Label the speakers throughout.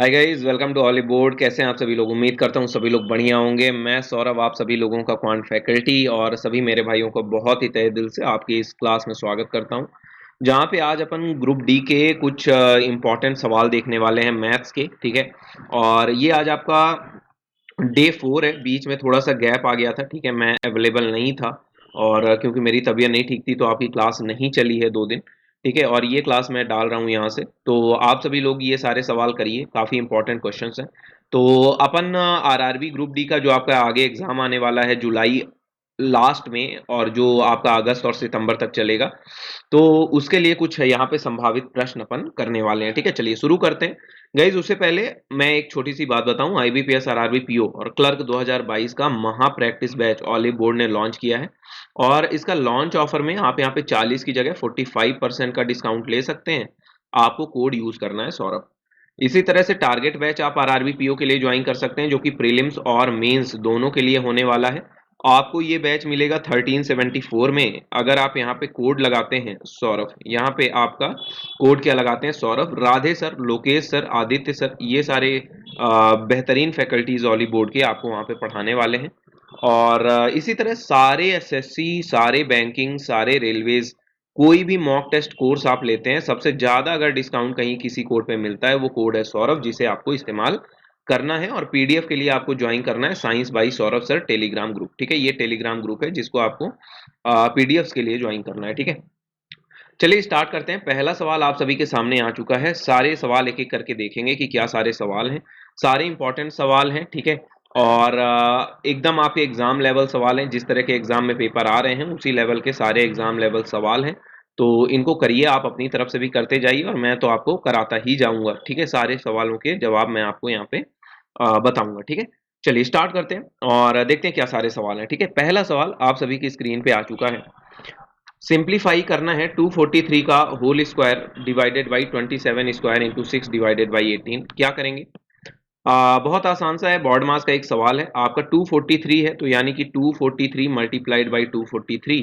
Speaker 1: Hi guys, welcome to Olly Board. कैसे हैं आप सभी लोग? उम्मीद करता हूँ सभी लोग बढ़िया होंगे। मैं सौरभ आप सभी लोगों का क्वांट फैकल्टी और सभी मेरे भाइयों को बहुत ही तहे दिल से आपकी इस क्लास में स्वागत करता हूँ, जहाँ पे आज अपन ग्रुप डी के कुछ इम्पोर्टेंट सवाल देखने वाले हैं मैथ्स के। ठीक है, और ये आज आपका डे 4 है। बीच में थोड़ा सा गैप आ गया था, ठीक है, मैं अवेलेबल नहीं था और क्योंकि मेरी तबीयत नहीं ठीक थी तो आपकी क्लास नहीं चली है 2 दिन। ठीक है, और ये क्लास मैं डाल रहा हूँ यहाँ से, तो आप सभी लोग ये सारे सवाल करिए, काफ़ी इंपॉर्टेंट क्वेश्चंस हैं। तो अपन आरआरबी ग्रुप डी का जो आपका आगे एग्जाम आने वाला है जुलाई लास्ट में, और जो आपका अगस्त और सितंबर तक चलेगा, तो उसके लिए कुछ यहाँ पे संभावित प्रश्न अपन करने वाले हैं। ठीक है, चलिए शुरू करते हैं। गाइज, उससे पहले मैं एक छोटी सी बात बताऊं, आईबीपीएस आरआरबी पीओ और क्लर्क 2022 का महा प्रैक्टिस बैच ऑलिव बोर्ड ने लॉन्च किया है, और इसका लॉन्च ऑफर में आप यहाँ पे 40 की जगह 45% का डिस्काउंट ले सकते हैं। आपको कोड यूज करना है सौरभ। इसी तरह से टारगेट बैच आप आरआरबी पीओ के लिए ज्वाइन कर सकते हैं, जो कि प्रीलिम्स और मेंस दोनों के लिए होने वाला है। आपको ये बैच मिलेगा 1374 में, अगर आप यहाँ पे कोड लगाते हैं सौरभ। यहाँ पे आपका कोड क्या लगाते हैं Saurabh? Radhe sir, Lokesh sir, Aditya sir, ये सारे बेहतरीन फैकल्टीज ऑली बोर्ड के आपको वहाँ पे पढ़ाने वाले हैं। और इसी तरह सारे एसएससी, सारे बैंकिंग, सारे रेलवेज, कोई भी मॉक टेस्ट कोर्स आप लेते हैं, सबसे ज्यादा अगर डिस्काउंट कहीं किसी कोड पे मिलता है वो कोड है सौरभ, जिसे आपको इस्तेमाल करना है। और पीडीएफ के लिए आपको ज्वाइन करना है science by Saurabh sir Telegram group. ठीक है, ये टेलीग्राम ग्रुप है जिसको आपको पीडीएफ के लिए ज्वाइन करना है। ठीक है, चलिए स्टार्ट करते हैं। पहला सवाल आप सभी के सामने आ चुका है। सारे सवाल एक एक करके देखेंगे कि क्या सारे सवाल हैं। सारे इंपॉर्टेंट सवाल हैं, ठीक है, और एकदम आपके एग्जाम लेवल सवाल हैं। जिस तरह के एग्जाम में पेपर आ रहे हैं उसी लेवल के सारे एग्जाम लेवल सवाल हैं। तो इनको करिए, आप अपनी तरफ से भी करते जाइए और मैं तो आपको कराता ही जाऊंगा। ठीक है, सारे सवालों के जवाब मैं आपको यहाँ पे बताऊंगा। ठीक है, चलिए स्टार्ट करते हैं और देखते हैं क्या सारे सवाल हैं। ठीक है, पहला सवाल आप सभी की स्क्रीन पे आ चुका है। सिंप्लीफाई करना है 243 का whole square divided by 27 square into 6 divided by 18। क्या करेंगे? बहुत आसान सा है, बॉर्ड मास का एक सवाल है। आपका 243 है तो यानी कि 243 मल्टीप्लाइड बाई 243।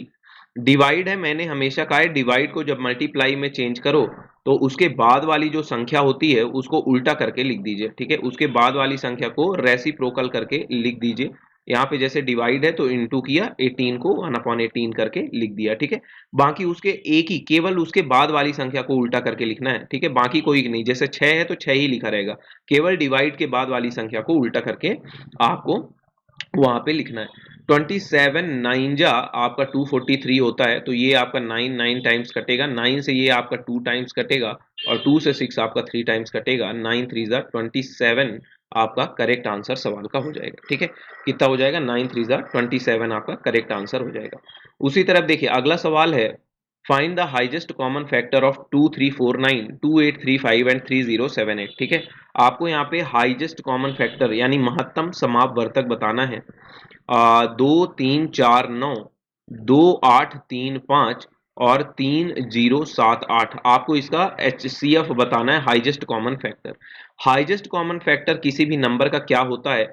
Speaker 1: डिवाइड है, मैंने हमेशा कहा है डिवाइड को जब मल्टीप्लाई में चेंज करो तो उसके बाद वाली जो संख्या होती है उसको उल्टा करके लिख दीजिए। ठीक है, उसके बाद वाली संख्या को रेसिप्रोकल करके लिख दीजिए। यहाँ पे जैसे डिवाइड है तो इनटू किया, 18 को 1/18 करके लिख दिया। ठीक है, बाकी उसके एक ही, केवल उसके बाद वाली संख्या को उल्टा करके लिखना है। ठीक है, बाकी कोई नहीं, जैसे 6 है तो 6 ही लिखा रहेगा, केवल डिवाइड के बाद वाली संख्या को उल्टा करके आपको वहां पे लिखना है। 27 नाइन जा आपका 243 होता है, तो ये आपका 9 9 टाइम्स कटेगा, 9 से ये आपका 2 टाइम्स कटेगा, और 2 से 6 आपका 3 टाइम्स कटेगा। 9 3 जा 27 आपका करेक्ट आंसर सवाल का हो जाएगा। ठीक है, कितना हो जाएगा? 9 3 जा 27 आपका करेक्ट आंसर हो जाएगा। उसी तरफ देखिए, अगला सवाल है find the highest common factor of 2349 2835 and 3078। ठीक है, आपको यहाँ पे हाइजेस्ट कॉमन फैक्टर यानी महत्तम समापवर्तक बताना है। 2 3 4 9, 2 8 3 5 और 3078। आपको इसका HCF बताना है, highest common factor. Highest common factor किसी भी नंबर का क्या होता है?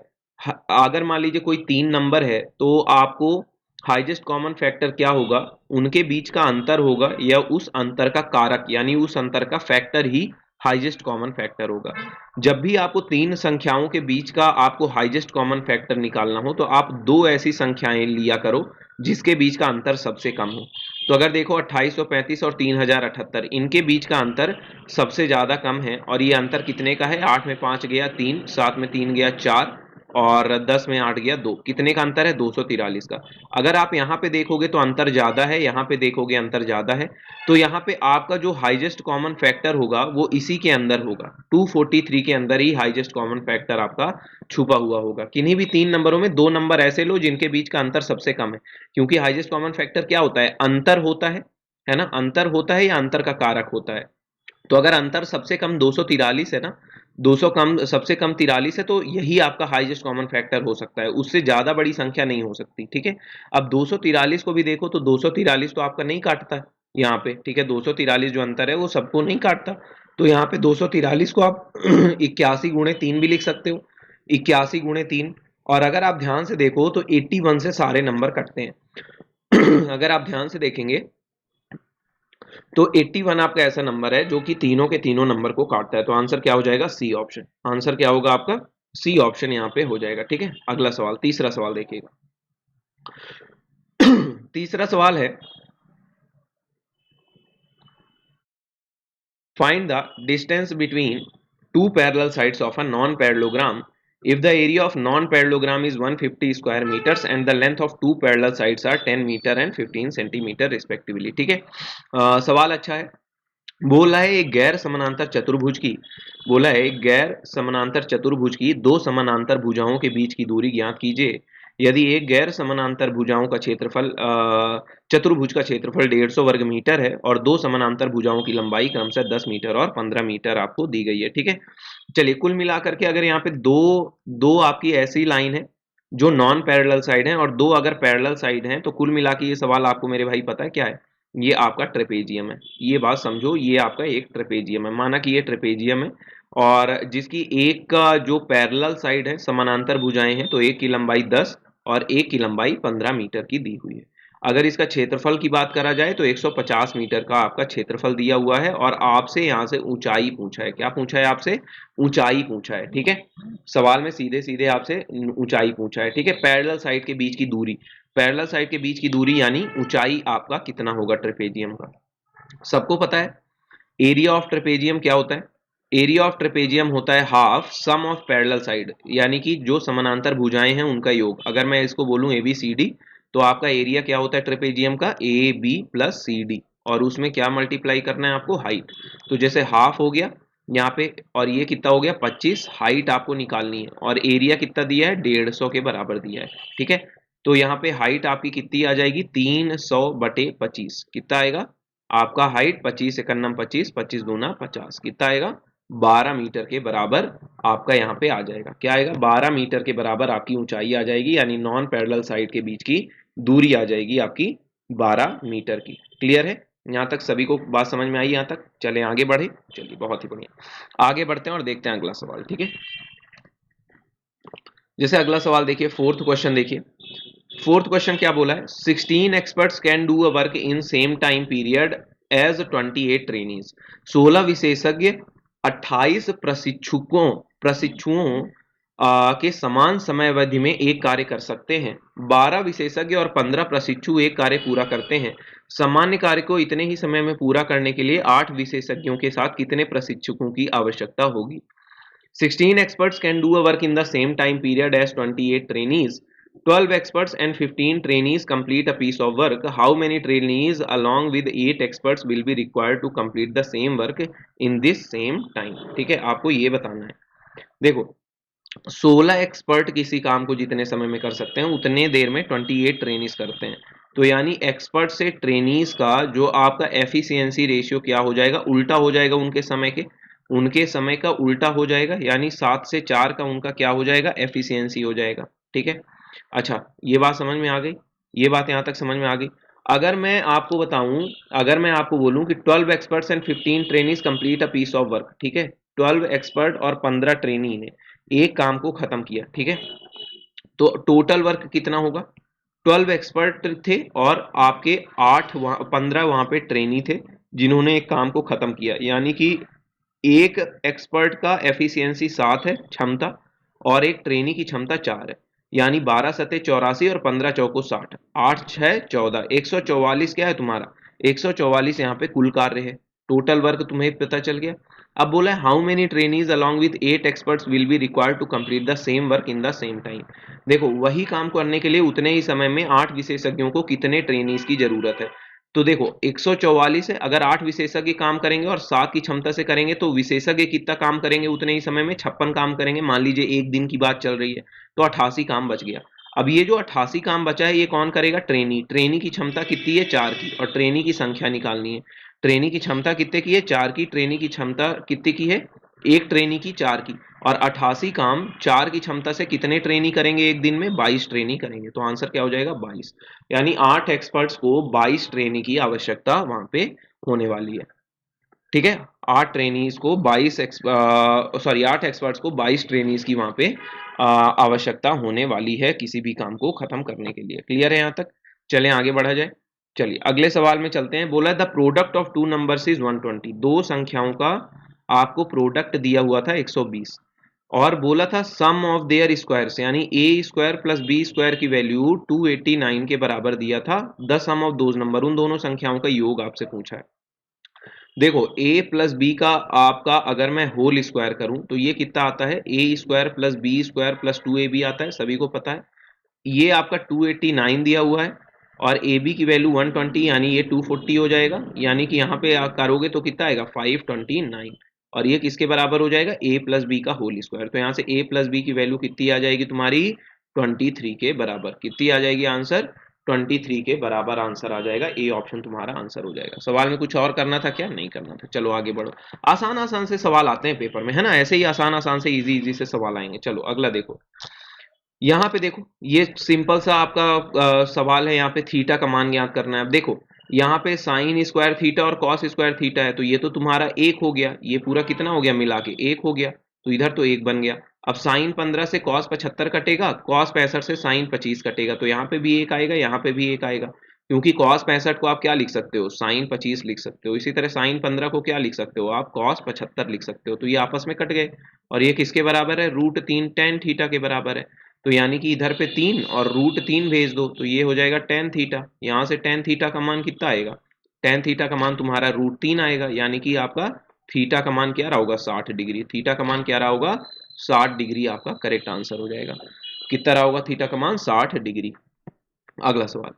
Speaker 1: अगर मान लीजिए कोई 3 नंबर है तो आपको हाइजेस्ट कॉमन फैक्टर क्या होगा? उनके बीच का अंतर होगा, या उस अंतर का कारक यानी उस अंतर का फैक्टर ही हाइजेस्ट कॉमन फैक्टर होगा। जब भी आपको 3 संख्याओं के बीच का आपको हाइजेस्ट कॉमन फैक्टर निकालना हो तो आप 2 ऐसी संख्याएं लिया करो जिसके बीच का अंतर सबसे कम हो। तो अगर देखो 2835 और 3078, इनके बीच का अंतर सबसे ज्यादा कम है, और ये अंतर कितने का है? 8 में 5 गया 3, 7 में 3 गया 4, और 10 में 8 गया 2। कितने का अंतर है? 243 का। अगर आप यहाँ पे देखोगे तो अंतर ज्यादा है, यहाँ पे देखोगे अंतर ज्यादा है, तो यहाँ पे आपका जो हाईएस्ट कॉमन फैक्टर होगा वो इसी के अंदर होगा। 243 के अंदर ही हाईएस्ट कॉमन फैक्टर आपका छुपा हुआ होगा। किन्हीं भी 3 नंबरों में 2 नंबर ऐसे लो जिनके बीच का अंतर सबसे कम है, क्योंकि हाईएस्ट कॉमन फैक्टर क्या होता है? अंतर होता है ना? अंतर होता है या अंतर का कारक होता है। तो अगर अंतर सबसे कम 243 है ना, 200 कम, सबसे कम 43 है, तो यही आपका हाईएस्ट कॉमन फैक्टर हो सकता है, उससे ज्यादा बड़ी संख्या नहीं हो सकती। ठीक है, अब 243 को भी देखो तो 243 तो आपका नहीं काटता है यहाँ पे। ठीक है, 243 जो अंतर है वो सबको नहीं काटता, तो यहाँ पे 243 को आप 81 × 3 भी लिख सकते हो, 81 × 3। और अगर आप ध्यान से देखो तो 81 से सारे नंबर कटते हैं। अगर आप ध्यान से देखेंगे तो 81 आपका ऐसा नंबर है जो कि तीनों के तीनों नंबर को काटता है। तो आंसर क्या हो जाएगा? C option. आंसर क्या होगा आपका? सी ऑप्शन यहाँ पे हो जाएगा। ठीक है, अगला सवाल, तीसरा सवाल देखिएगा। तीसरा सवाल है, find the distance between two parallel sides of a non-parallelogram if the area of non-parallelogram is 150 square meters and the length of two parallel sides are 10 meter and 15 centimeter respectively। ठीक है, सवाल अच्छा है। बोला है एक गैर समानांतर चतुर्भुज की, बोला है एक गैर समानांतर चतुर्भुज की दो समानांतर भुजाओं के बीच की दूरी ज्ञात कीजिए। यदि एक गैर समानांतर भुजाओं का क्षेत्रफल चतुर्भुज का क्षेत्रफल 150 वर्ग मीटर है और दो समानांतर भुजाओं की लंबाई क्रमशः 10 मीटर और 15 मीटर आपको दी गई है। ठीक है, चलिए कुल मिलाकर के अगर यहाँ पे दो दो आपकी ऐसी लाइन है जो नॉन पैरेलल साइड है और दो अगर पैरेलल साइड हैं, तो कुल मिला के ये सवाल आपको मेरे भाई पता है क्या है? ये आपका ट्रेपेजियम है। ये बात समझो, ये आपका एक ट्रेपेजियम है। माना कि ये ट्रेपेजियम है और जिसकी एक का जो पैरेलल साइड है, समानांतर भुजाएं हैं, तो एक की लंबाई 10 और एक की लंबाई 15 मीटर की दी हुई है। अगर इसका क्षेत्रफल की बात करा जाए तो 150 मीटर का आपका क्षेत्रफल दिया हुआ है और आपसे यहाँ से ऊंचाई पूछा है। क्या पूछा है आपसे? ऊंचाई पूछा है। ठीक है, सवाल में सीधे सीधे आपसे ऊंचाई पूछा है। ठीक है, पैरेलल साइड के बीच की दूरी, पैरेलल साइड के बीच की दूरी यानी ऊंचाई आपका कितना होगा ट्रेपेजियम का? सबको पता है एरिया ऑफ ट्रेपेजियम क्या होता है? एरिया ऑफ ट्रेपेजियम होता है half sum of parallel side, यानी कि जो समानांतर भुजाएं हैं उनका योग। अगर मैं इसको बोलूं ए बी सी डी, तो आपका एरिया क्या होता है ट्रेपेजियम का? A B plus C D, और उसमें क्या मल्टीप्लाई करना है आपको? हाइट। तो जैसे हाफ हो गया यहाँ पे, और ये कितना हो गया? 25। हाइट आपको निकालनी है और एरिया कितना दिया है? 150 के बराबर दिया है। ठीक है, तो यहाँ पे हाइट आपकी कितनी आ जाएगी? 300/25। कितना आएगा आपका हाइट? 25 एकन्नम 25, 25 दूना 50, कितना आएगा? 12 मीटर के बराबर आपका यहाँ पे आ जाएगा। क्या आएगा? 12 मीटर के बराबर आपकी ऊंचाई आ जाएगी, यानी नॉन पैरेलल साइड के बीच की दूरी आ जाएगी आपकी 12 मीटर की। क्लियर है? यहाँ तक सभी को बात समझ में आई? यहाँ तक चले आगे बढ़े। चलिए बहुत ही बढ़िया, आगे बढ़ते हैं और देखते हैं अगला सवाल। ठीक है, जैसे अगला सवाल देखिए, फोर्थ क्वेश्चन देखिए। फोर्थ क्वेश्चन क्या बोला है? 16 experts can do a work in same time period as 28 trainees. 16 विशेषज्ञ 28 प्रशिक्षुओं के समान समय अवधि में एक कार्य कर सकते हैं। 12 विशेषज्ञ और 15 प्रशिक्षु एक कार्य पूरा करते हैं। सामान्य कार्य को इतने ही समय में पूरा करने के लिए 8 विशेषज्ञों के साथ कितने प्रशिक्षकों की आवश्यकता होगी? 16 experts can do a work in the same time period as 28 trainees. 12 experts and 15 trainees complete a piece of work. How many trainees along with 8 experts will be required to complete the same work in this same time? ठीक है, आपको ये बताना है। देखो, 16 expert किसी काम को जितने समय में कर सकते हैं उतने देर में 28 ट्रेनीज करते हैं। तो यानी एक्सपर्ट से ट्रेनीज का जो आपका एफिशिएंसी रेशियो क्या हो जाएगा? उल्टा हो जाएगा उनके समय का उल्टा हो जाएगा, यानी 7 से 4 का उनका क्या हो जाएगा? एफिशिएंसी हो जाएगा। ठीक है, अच्छा ये बात समझ में आ गई? ये बात यहाँ तक समझ में आ गई? अगर मैं आपको बताऊं, अगर मैं आपको बोलूं कि 12 experts and 15 trainees complete a piece of work, ठीक है, 12 एक्सपर्ट और 15 ट्रेनी ने एक काम को खत्म किया। ठीक है, तो टोटल वर्क कितना होगा? 12 एक्सपर्ट थे और आपके 15 वहां पे ट्रेनी थे जिन्होंने एक काम को खत्म किया, यानी कि एक एक्सपर्ट का एफिशिएंसी 7 है क्षमता और एक ट्रेनी की क्षमता 4 है, यानी 12 सत्ते 84 और 15 चौको 60, 8 6 14, 144 क्या है तुम्हारा? 144 यहाँ पे कुल कार्य है। टोटल वर्क तुम्हें पता चल गया। अब बोला है how many trainees along with 8 experts will be required to complete the same work in the same time. देखो, वही काम करने के लिए उतने ही समय में 8 विशेषज्ञों को कितने ट्रेनीज की जरूरत है? तो देखो 144 है, अगर 8 विशेषज्ञ काम करेंगे और 7 की क्षमता से करेंगे तो विशेषज्ञ कितना काम करेंगे उतने ही समय में? 56 काम करेंगे। मान लीजिए एक दिन की बात चल रही है तो 88 काम बच गया। अब ये जो 88 काम बचा है ये कौन करेगा? ट्रेनी। ट्रेनी की क्षमता कितनी है? 4 की, और ट्रेनी की संख्या निकालनी है। ट्रेनी की क्षमता कितने की है? 4 की। ट्रेनी की क्षमता कितने की है? एक ट्रेनी की 4 की, और 88 काम 4 की क्षमता से कितने ट्रेनी करेंगे एक दिन में? 22 ट्रेनी करेंगे। तो आंसर क्या हो जाएगा? 22, यानी 8 एक्सपर्ट्स को 22 ट्रेनी की आवश्यकता वहां पे होने वाली है। ठीक है, 8 ट्रेनीज को 8 एक्सपर्ट्स को 22 ट्रेनीज की वहां पे आवश्यकता होने वाली है किसी भी काम को खत्म करने के लिए। क्लियर है यहाँ तक? चलें आगे बढ़ा जाए। चलिए अगले सवाल में चलते हैं। बोला the product of two numbers is 120, दो संख्याओं का आपको प्रोडक्ट दिया हुआ था 120, और बोला था सम ऑफ देयर स्क्वायर्स यानी A square plus B square की वैल्यू 289 के बराबर दिया था। The sum of those number, उन दोनों संख्याओं का योग आपसे पूछा है। देखो a प्लस बी का आपका अगर मैं होल स्क्वायर करूं तो ये कितना आता है, A square plus B square plus 2ab आता है, सभी को पता है। ये आपका 289 दिया हुआ है और ए बी की वैल्यू 120 यानी ये 240 हो जाएगा, यानी कि यहाँ पे आप करोगे तो कितना आएगा 529, और ये किसके बराबर हो जाएगा, ए प्लस बी का होल स्क्वायर। तो यहाँ से ए प्लस बी की वैल्यू कितनी आ जाएगी तुम्हारी 23 के बराबर, कितनी आ जाएगी आंसर 23 के बराबर आंसर आ जाएगा। ए ऑप्शन तुम्हारा आंसर हो जाएगा। सवाल में कुछ और करना था क्या, नहीं करना था। चलो आगे बढ़ो, आसान आसान से सवाल आते हैं पेपर में, है ना, ऐसे ही आसान आसान से इजी इजी से सवाल आएंगे। चलो अगला देखो, यहाँ पे देखो ये सिंपल सा आपका सवाल है। यहाँ पे थीटा का मान ज्ञात करना है। अब देखो यहाँ पे साइन स्क्वायर थीटा और कॉस स्क्वायर थीटा है, तो ये तो तुम्हारा एक हो गया, ये पूरा कितना हो गया मिला के एक हो गया, तो इधर तो एक बन गया। अब साइन 15 से कॉस 75 कटेगा, कॉस 65 से साइन 25 कटेगा, तो यहाँ पे भी एक आएगा, यहाँ पे भी एक आएगा, क्योंकि कॉस 65 को आप क्या लिख सकते हो, साइन 25 लिख सकते हो। इसी तरह साइन 15 को क्या लिख सकते हो आप, कॉस 75 लिख सकते हो। तो ये आपस में कट गए, और ये किसके बराबर है, √3 टेन थीटा के बराबर है। तो यानी कि इधर पे 3 और √3 भेज दो, तो ये हो जाएगा टेन थीटा। यहाँ से टेन थीटा का मान कितना आएगा, टेन थीटा का मान तुम्हारा √3 आएगा, यानी कि आपका थीटा का मान क्या रहा होगा 60 डिग्री। थीटा का मान क्या रहा होगा 60 डिग्री, आपका करेक्ट आंसर हो जाएगा। कितना रहा होगा थीटा का मान 60 डिग्री। अगला सवाल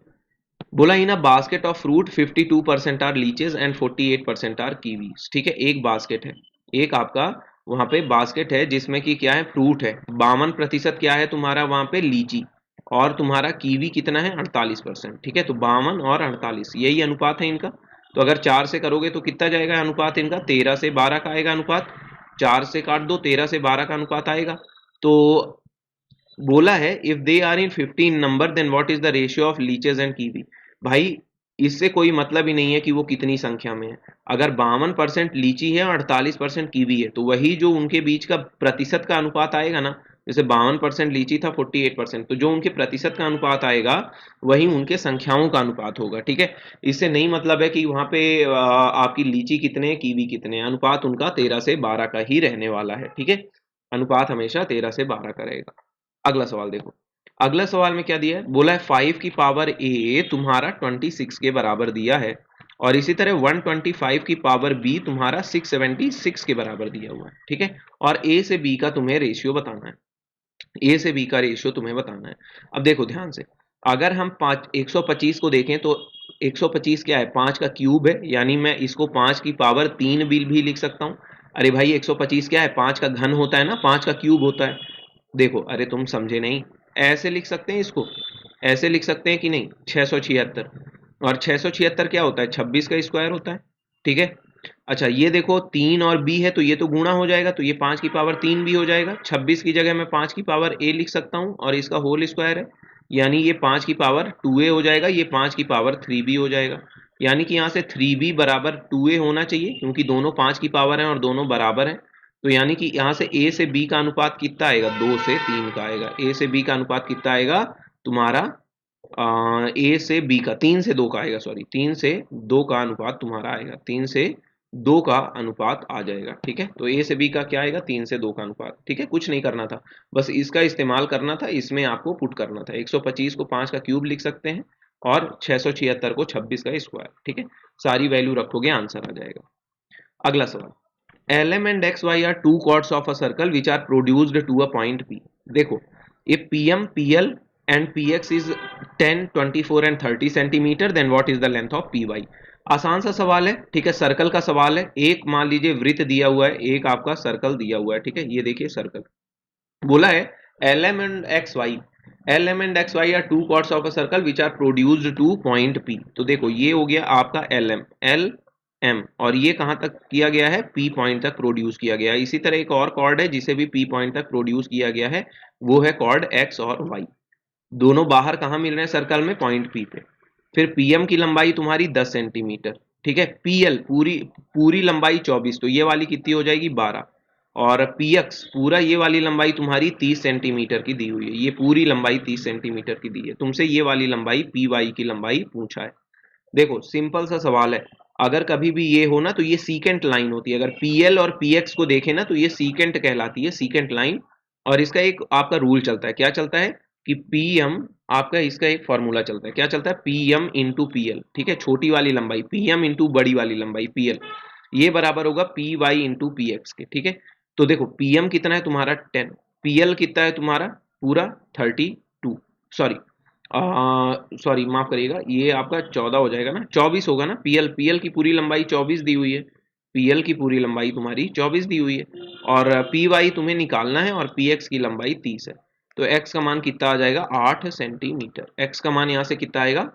Speaker 1: बोला in a basket of fruit 52% are lychees and 48% are kiwis. ठीक है, एक बास्केट है, एक आपका वहां पे बास्केट है जिसमें कि क्या है, फ्रूट है, 52% क्या है तुम्हारा वहां पे लीची, और तुम्हारा कीवी कितना है 48%। ठीक है, तो 52 और 48 यही अनुपात है इनका। तो अगर 4 से करोगे तो कितना जाएगा अनुपात इनका, 13 से 12 का आएगा अनुपात। 4 से काट दो, 13 से 12 का अनुपात आएगा। तो बोला है if they are in 15 number then what is the ratio of leeches and kiwi. भाई इससे कोई मतलब ही नहीं है कि वो कितनी संख्या में है। अगर 52% लीची है और 48% कीवी है, तो वही जो उनके बीच का प्रतिशत का अनुपात आएगा ना, जैसे 52% लीची था 48%, तो जो उनके प्रतिशत का अनुपात आएगा वही उनके संख्याओं का अनुपात होगा। ठीक है, इससे नहीं मतलब है कि वहां पे आपकी लीची कितने कीवी कितने, अनुपात उनका 13 से 12 का ही रहने वाला है। ठीक है, अनुपात हमेशा 13 से 12 का रहेगा। अगला सवाल देखो, अगला सवाल में क्या दिया है, बोला है 5 की पावर ए तुम्हारा 26 के बराबर दिया है, और इसी तरह 125 की पावर बी तुम्हारा 676 के बराबर दिया हुआ है। ठीक है, और ए से बी का तुम्हें रेशियो बताना है, ए से बी का रेशियो तुम्हें बताना है। अब देखो ध्यान से, अगर हम 125 को देखें तो 125 क्या है, 5 का क्यूब है, यानी मैं इसको 5 की पावर 3 भी लिख सकता हूँ। अरे भाई 125 क्या है, 5 का घन होता है ना, 5 का क्यूब होता है। देखो अरे तुम समझे नहीं, ऐसे लिख सकते हैं इसको, ऐसे लिख सकते हैं कि नहीं, 676, और 676 क्या होता है, 26 का स्क्वायर होता है। ठीक है, अच्छा ये देखो 3 और बी है तो ये तो गुणा हो जाएगा, तो ये 5 की पावर 3 भी हो जाएगा। 26 की जगह मैं 5 की पावर ए लिख सकता हूँ और इसका होल स्क्वायर है, यानी ये 5 की पावर 2a हो जाएगा, ये 5 की पावर 3b हो जाएगा। यानी कि यहाँ से 3b बराबर 2a होना चाहिए, क्योंकि दोनों 5 की पावर हैं और दोनों बराबर हैं। तो यानी कि यहाँ से ए से बी का अनुपात कितना आएगा, 2 से 3 का आएगा। ए से बी का अनुपात कितना आएगा तुम्हारा, ए से बी का 3 से 2 का आएगा, सॉरी 3 से 2 का अनुपात तुम्हारा आएगा, 3 से 2 का अनुपात आ जाएगा। ठीक है, तो ए से बी का क्या आएगा, 3 से 2 का अनुपात। ठीक है, कुछ नहीं करना था, बस इसका इस्तेमाल करना था, इसमें आपको पुट करना था। 125 को 5 का क्यूब लिख सकते हैं और 676 को 26 का स्क्वायर। ठीक है, सारी वैल्यू रखोगे आंसर आ जाएगा। अगला सवाल, Lm and xy are two chords of a circle which are produced to a point P. देखो if PM, PL and PX is 10, 24 and 30 centimetre then what is the length of PY। आसान सा सवाल है। ठीक है, circle का सवाल है। एक मान लीजिए वृत्त दिया हुआ है, एक आपका सर्कल दिया हुआ है। ठीक है, ये देखिए सर्कल, बोला है Lm and xy, Lm and xy are two chords of a circle which are produced to point P। तो देखो ये हो गया आपका Lm, L एम, और ये कहां तक किया गया है, पी पॉइंट तक प्रोड्यूस किया गया है। इसी तरह एक और कॉर्ड है जिसे भी पी पॉइंट तक प्रोड्यूस किया गया है, वो है कॉर्ड एक्स और वाई। दोनों बाहर कहां मिल रहे हैं सर्कल में, पॉइंट पी पे। फिर पीएम की लंबाई तुम्हारी 10 सेंटीमीटर। ठीक है, पीएल पूरी पूरी लंबाई 24, तो ये वाली कितनी हो जाएगी 12, और पीएक्स पूरा ये वाली लंबाई तुम्हारी 30 सेंटीमीटर की दी हुई है, ये पूरी लंबाई 30 सेंटीमीटर की दी है। तुमसे ये वाली लंबाई पी वाई की लंबाई पूछा है। देखो सिंपल सा सवाल है, अगर कभी भी ये हो ना तो ये सीकेंट लाइन होती है। अगर पीएल और पीएक्स को देखें ना तो ये सीकेंट कहलाती है, सीकेंट लाइन। और इसका एक आपका रूल चलता है, क्या चलता है कि पीएम, आपका इसका एक फॉर्मूला चलता है, क्या चलता है, पीएम इंटू पीएल, ठीक है, छोटी वाली लंबाई पीएम इंटू बड़ी वाली लंबाई पीएल, ये बराबर होगा P Y into P X के, ठीक है। तो देखो पीएम कितना है तुम्हारा 10, पीएल कितना है तुम्हारा पूरा 32, सॉरी सॉरी माफ करिएगा, ये आपका 14 हो जाएगा ना, 24 होगा ना, पीएल पीएल की पूरी लंबाई 24 दी हुई है, पीएल की पूरी लंबाई तुम्हारी 24 दी हुई है, और पी वाई तुम्हें निकालना है, और पी एक्स की लंबाई 30 है। तो एक्स का मान कितना आ जाएगा, 8 सेंटीमीटर। एक्स का मान यहाँ से कितना आएगा,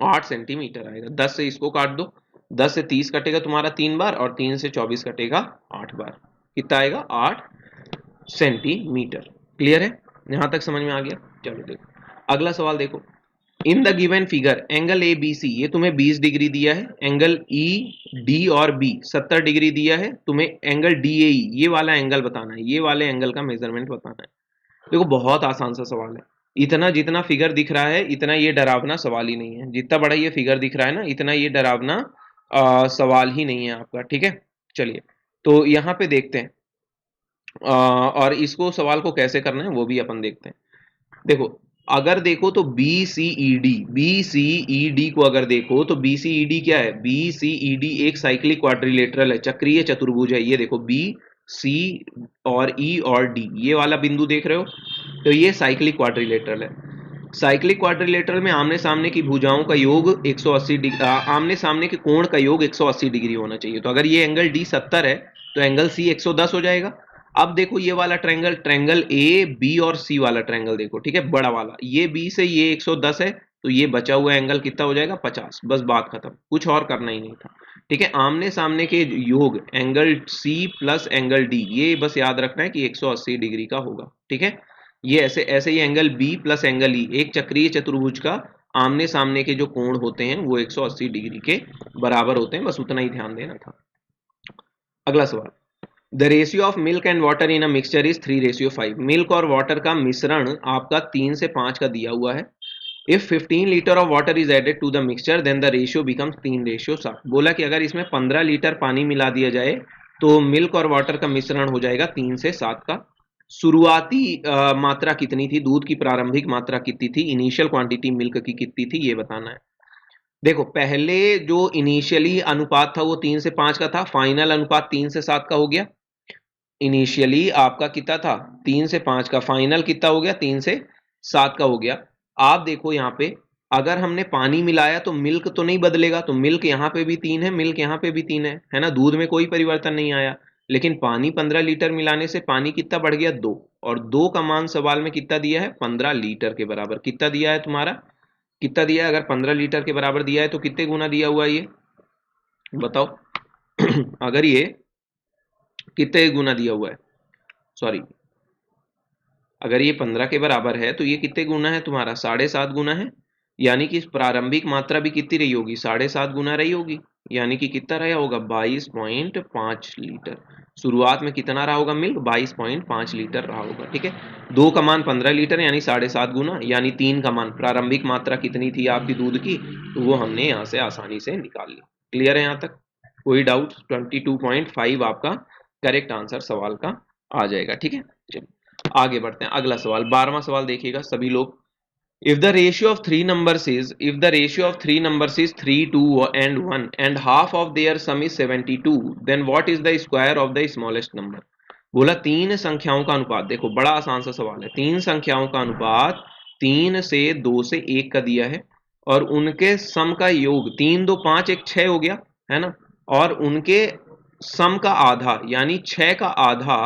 Speaker 1: 8 सेंटीमीटर आएगा। 10 से इसको काट दो, 10 से 30 कटेगा तुम्हारा 3 बार, और 3 से 24 कटेगा 8 बार, कितना आएगा, 8 सेंटीमीटर। क्लियर है, यहां तक समझ में आ गया। चलो देखो अगला सवाल देखो, in the given figure angle A B C, ये तुम्हें 20 डिग्री दिया है, एंगल ई डी और बी 70 डिग्री दिया है, तुम्हें एंगल डी ए ई ये वाला एंगल बताना है, ये वाले एंगल का मेजरमेंट बताना है। देखो बहुत आसान सा सवाल है, इतना जितना फिगर दिख रहा है इतना ये डरावना सवाल ही नहीं है, जितना बड़ा ये फिगर दिख रहा है ना इतना ये डरावना सवाल ही नहीं है आपका, ठीक है। चलिए तो यहाँ पे देखते हैं, और इसको सवाल को कैसे करना है वो भी अपन देखते हैं। देखो अगर देखो तो बी सी ई डी को अगर देखो तो बी सी ई डी क्या है, बी सी ई डी एक साइक्लिक क्वाड्रिलेटरल है, चक्रीय चतुर्भुज है। ये देखो बी सी और ई और डी ये वाला बिंदु देख रहे हो, तो ये साइक्लिक क्वाड्रिलेटरल है। साइक्लिक क्वाड्रिलेटरल में आमने सामने की भुजाओं का योग 180 डिग्री, आमने सामने के कोण का योग 180 डिग्री होना चाहिए। तो अगर ये एंगल डी 70 है तो एंगल सी 110 हो जाएगा। अब देखो ये वाला ट्रायंगल, ट्रायंगल ए बी और सी वाला ट्रायंगल देखो, ठीक है, बड़ा वाला, ये बी से ये 110 है, तो ये बचा हुआ एंगल कितना हो जाएगा, 50। बस बात खत्म, कुछ और करना ही नहीं था, ठीक है। आमने सामने के योग angle C plus angle D, ये बस याद रखना है कि 180 डिग्री का होगा, ठीक है। ये ऐसे ऐसे ही angle B plus angle E, एक चक्रीय चतुर्भुज का आमने सामने के जो कोण होते हैं वो 180 डिग्री के बराबर होते हैं, बस उतना ही ध्यान देना था। अगला सवाल, the ratio of milk and water in a mixture is 3:5। Milk और वाटर का मिश्रण आपका 3 से 5 का दिया हुआ है। If 15 litre of water is added to the mixture then the ratio becomes 3:7। बोला कि अगर इसमें 15 लीटर पानी मिला दिया जाए तो मिल्क और वाटर का मिश्रण हो जाएगा 3 से 7 का। शुरुआती मात्रा कितनी थी, दूध की प्रारंभिक मात्रा कितनी थी, इनिशियल क्वांटिटी मिल्क की कितनी थी, ये बताना है। देखो पहले जो इनिशियली अनुपात था वो 3 से 5 का था, फाइनल अनुपात 3 से 7 का हो गया। इनिशियली आपका कितना था 3 से 5 का, फाइनल कितना हो गया 3 से 7 का हो गया। आप देखो यहाँ पे अगर हमने पानी मिलाया तो मिल्क तो नहीं बदलेगा, तो मिल्क यहाँ पे भी 3 है, मिल्क यहाँ पे भी 3 है ना, दूध में कोई परिवर्तन नहीं आया। लेकिन पानी 15 लीटर मिलाने से पानी कितना बढ़ गया 2, और 2 का मान सवाल में कितना दिया है 15 लीटर के बराबर। कितना दिया है तुम्हारा, कितना दिया है, अगर 15 लीटर के बराबर दिया है तो कितने गुना दिया हुआ है ये बताओ अगर ये कितने गुना दिया हुआ है, सॉरी अगर ये 15 के बराबर है तो ये कितने गुना है तुम्हारा 7.5 गुना है। यानी कि प्रारंभिक मात्रा भी कितनी रही होगी 7.5 गुना रही होगी, यानी कि कितना रहा होगा 22.5 लीटर। शुरुआत में कितना रहा होगा मिल्क 22.5 लीटर रहा होगा, ठीक है। 2 का मान 15 लीटर यानी 7.5 गुना, यानी 3 का मान प्रारंभिक मात्रा कितनी थी आपकी दूध की, तो वो हमने यहाँ से आसानी से निकाल ली। क्लियर है यहाँ तक, कोई डाउट, 22.5 आपका करेक्ट आंसर सवाल का आ जाएगा, ठीक है। चलिए आगे बढ़ते हैं, अगला सवाल 12वां सवाल देखिएगा सभी लोग। if the ratio of three numbers is if the ratio of three numbers is 3 2 and 1 and half of their sum is 72 then what is the square of the smallest number। बोला तीन संख्याओं का अनुपात, देखो बड़ा आसान सा सवाल है, तीन संख्याओं का अनुपात 3 से 2 से 1 का दिया है, और उनके सम का योग 3 2 5 1 6 हो गया है ना, और उनके सम का आधा यानी 6 का आधा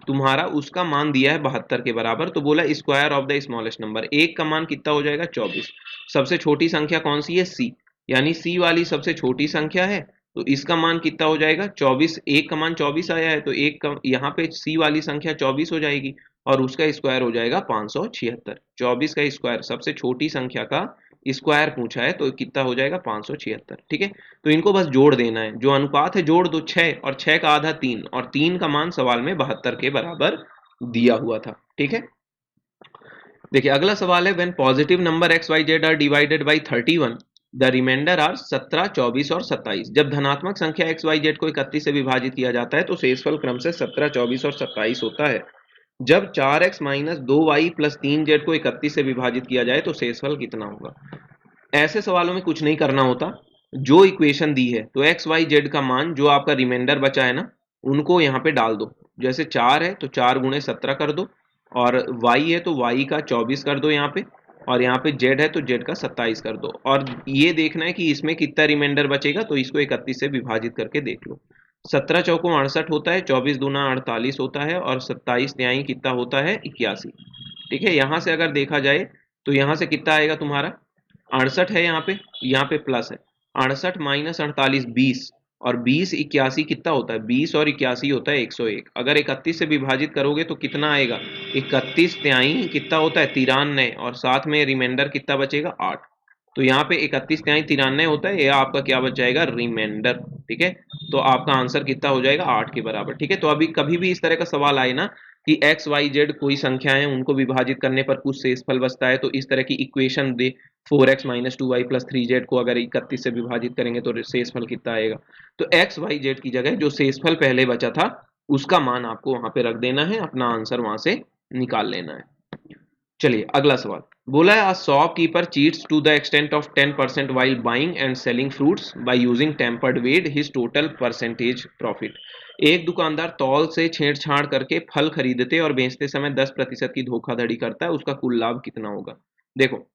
Speaker 1: तुम्हारा उसका मान दिया है 72 के बराबर। तो बोला square of the smallest number, एक का मान कितना हो जाएगा 24। सबसे छोटी संख्या कौन सी है सी, यानी सी वाली सबसे छोटी संख्या है, तो इसका मान कितना हो जाएगा 24। एक का मान 24 आया है तो एक का यहाँ पे सी वाली संख्या 24 हो जाएगी, और उसका स्क्वायर हो जाएगा 576। 24 का स्क्वायर, सबसे छोटी संख्या का स्क्वायर पूछा है तो कितना हो जाएगा 576, ठीक है। तो इनको बस जोड़ देना है, जो अनुपात है जोड़ दो 6, और 6 का आधा 3, और 3 का मान सवाल में 72 के बराबर दिया हुआ था, ठीक है। देखिए अगला सवाल है, when positive number x y z are divided by 31 the remainder are 17, 24 और 27। जब धनात्मक संख्या एक्स वाई जेड को 31 से विभाजित किया जाता है तो शेषफल क्रम से 17, 24 और 27 होता है। जब 4x minus 2y plus 3z को 31 से विभाजित किया जाए तो शेषफल कितना होगा। ऐसे सवालों में कुछ नहीं करना होता, जो इक्वेशन दी है तो एक्स वाई जेड का मान जो आपका रिमाइंडर बचा है ना, उनको यहाँ पे डाल दो। जैसे 4 है तो 4 गुणे 17 कर दो, और y है तो y का 24 कर दो यहाँ पे, और यहाँ पे z है तो z का 27 कर दो। और ये देखना है कि इसमें कितना रिमाइंडर बचेगा, तो इसको 31 से विभाजित करके देख लो। 17 चौको 68 होता है, 24 दूना 48 होता है, और 27 तिहाई कितना होता है 81। ठीक है, यहाँ से अगर देखा जाए तो यहाँ से कितना आएगा तुम्हारा 68 है, यहाँ पे प्लस है। 68 माइनस 48 20, और 20 81 कितना होता है, 20 और 81 होता है 101। अगर 31 से विभाजित करोगे तो कितना आएगा, 31 तिहाई कितना होता है 93, और साथ में रिमाइंडर कितना बचेगा 8। तो यहाँ पे 31 तिहाई 93 होता है, यह आपका क्या बच जाएगा रिमाइंडर। ठीक है, तो आपका आंसर कितना हो जाएगा 8 के बराबर। ठीक है, तो अभी कभी भी इस तरह का सवाल आए ना कि एक्स वाई जेड कोई संख्या है, उनको विभाजित करने पर कुछ शेषफल बचता है, तो इस तरह की इक्वेशन दे 4x minus 2y plus 3z को अगर 31 से विभाजित करेंगे तो शेषफल कितना आएगा, तो एक्स वाई जेड की जगह जो शेषफल पहले बचा था उसका मान आपको वहां पे रख देना है, अपना आंसर वहां से निकाल लेना है। चलिए अगला सवाल बोला है, a shopkeeper cheats to the extent of 10% while buying and selling fruits by using tempered weight his total percentage profit. एक दुकानदार तौल से छेड़छाड़ करके फल खरीदते और बेचते समय 10% की धोखाधड़ी करता है, उसका कुल लाभ कितना होगा। देखो,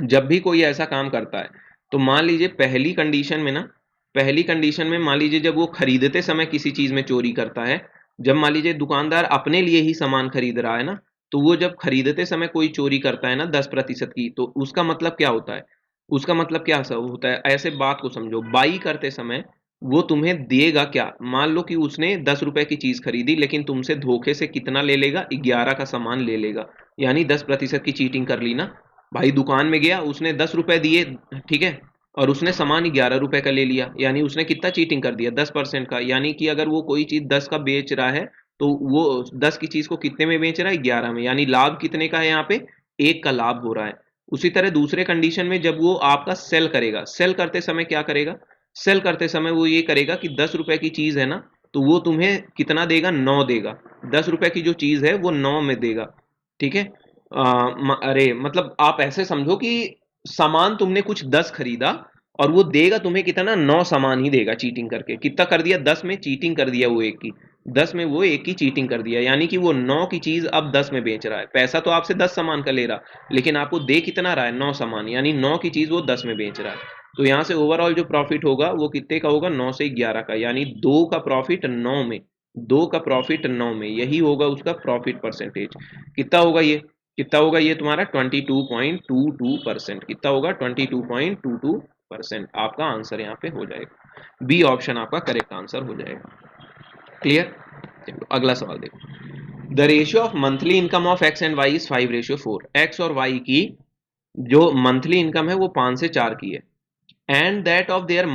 Speaker 1: जब भी कोई ऐसा काम करता है तो मान लीजिए पहली कंडीशन में मान लीजिए जब वो खरीदते समय किसी चीज में चोरी करता है, जब मान लीजिए दुकानदार अपने लिए ही सामान खरीद रहा है ना, तो वो जब खरीदते समय कोई चोरी करता है ना 10% की, तो उसका मतलब क्या होता है, उसका मतलब क्या होता है, ऐसे बात को समझो, बाई करते समय वो तुम्हें देगा क्या। मान लो कि उसने 10 रुपए की चीज खरीदी लेकिन तुमसे धोखे से कितना ले लेगा, 11 का सामान ले लेगा, यानी 10% की चीटिंग कर ली ना। भाई दुकान में गया, उसने 10 रुपए दिए, ठीक है, और उसने सामान 11 रुपए का ले लिया, यानी उसने कितना चीटिंग कर दिया 10% का। यानी कि अगर वो कोई चीज 10 का बेच रहा है तो वो 10 की चीज को कितने में बेच रहा है 11 में, यानी लाभ कितने का है यहाँ पे 1 का लाभ हो रहा है। उसी तरह दूसरे कंडीशन में जब वो आपका सेल करेगा, सेल करते समय क्या करेगा, सेल करते समय वो ये करेगा कि 10 रुपए की चीज है ना, तो वो तुम्हें कितना देगा 9 देगा, 10 रुपए की जो चीज है वो 9 में देगा। ठीक है, अरे मतलब आप ऐसे समझो कि सामान तुमने कुछ 10 खरीदा और वो देगा तुम्हें कितना 9 सामान ही देगा, चीटिंग करके कितना कर दिया 10 में चीटिंग कर दिया, वो एक की 10 में वो एक की चीटिंग कर दिया, यानी कि वो 9 की चीज अब 10 में बेच रहा है। पैसा तो आपसे 10 सामान का ले रहा, लेकिन आपको दे कितना रहा है 9 सामान, यानी 9 की चीज वो 10 में बेच रहा है। तो यहाँ से ओवरऑल जो प्रॉफिट होगा वो कितने का होगा 9 से 11 का, यानी 2 का प्रॉफिट 9 में, 2 का प्रॉफिट 9 में, यही होगा उसका प्रॉफिट परसेंटेज। कितना होगा ये, कितना होगा ये तुम्हारा 22.22%। कितना होगा 22.22%, आपका आंसर यहाँ पे हो जाएगा, बी ऑप्शन आपका करेक्ट आंसर हो जाएगा। क्लियर। चलो अगला सवाल देखो, the ratio of monthly income of x and y is 5:4। X और वाई की जो मंथली इनकम है वो 5 से 4 की है, and that of their